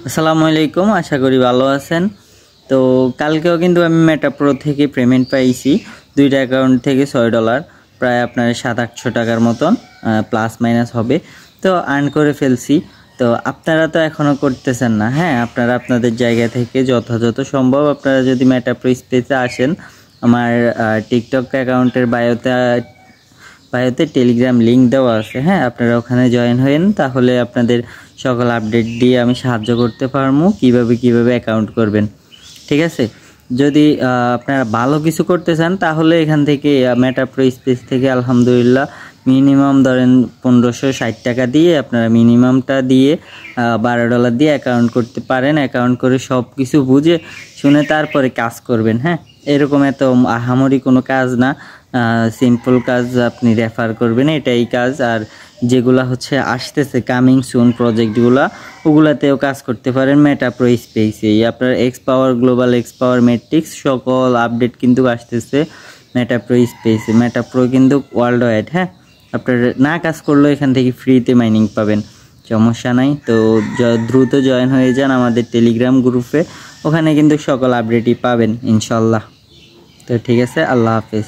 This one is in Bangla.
আসসালামু আলাইকুম, আশা করি ভালো আছেন। তো কালকেও কিন্তু আমি মেটা প্রো থেকে পেমেন্ট পাইছি, দুইটা অ্যাকাউন্ট থেকে $6, প্রায় আপনার 700-800 টাকার মতন প্লাস মাইনাস হবে। তো আর্ন করে ফেলছি। তো আপনারা তো এখনও করতেছেন না। হ্যাঁ, আপনারা আপনাদের জায়গা থেকে যথাযথ সম্ভব আপনারা যদি মেটা প্রো স্পেসে আসেন, আমার টিকটক অ্যাকাউন্টের বায়োতে টেলিগ্রাম লিঙ্ক দেওয়া আছে। হ্যাঁ, আপনারা ওখানে জয়েন হয়েন, তাহলে আপনাদের সকল আপডেট দিয়ে আমি সাহায্য করতে পারবো কিভাবে অ্যাকাউন্ট করবেন। ঠিক আছে, যদি আপনারা ভালো কিছু করতে চান তাহলে এখান থেকে মেটা প্রো স্পেস থেকে আলহামদুলিল্লাহ মিনিমাম ধরেন 1560 টাকা দিয়ে আপনারা মিনিমামটা দিয়ে $12 দিয়ে অ্যাকাউন্ট করতে পারেন। অ্যাকাউন্ট করে সব কিছু বুঝে শুনে তারপরে কাজ করবেন। হ্যাঁ, এরকম এত আহামরি কোনো কাজ না, সিম্পল কাজ আপনি রেফার করবেন, এটাই কাজ। আর যেগুলা হচ্ছে আসতেছে কামিং সুন প্রজেক্টগুলো, ওগুলাতেও কাজ করতে পারেন মেটা প্রো স্পেসে। আপনার এক্স পাওয়ার গ্লোবাল, এক্স পাওয়ার ম্যাট্রিক্স সকল আপডেট কিন্তু আসতেছে মেটা প্রো স্পেসে। মেটা প্রো কিন্তু ওয়ার্ল্ড ওয়াইড। হ্যাঁ, আপনার না কাজ করলেও এখান থেকে ফ্রিতে মাইনিং পাবেন, সমস্যা নাই। তো দ্রুত জয়েন হয়ে যান আমাদের টেলিগ্রাম গ্রুপে, ওখানে কিন্তু সকল আপডেটই পাবেন ইনশাল্লাহ। তো ঠিক আছে, আল্লাহ হাফেজ।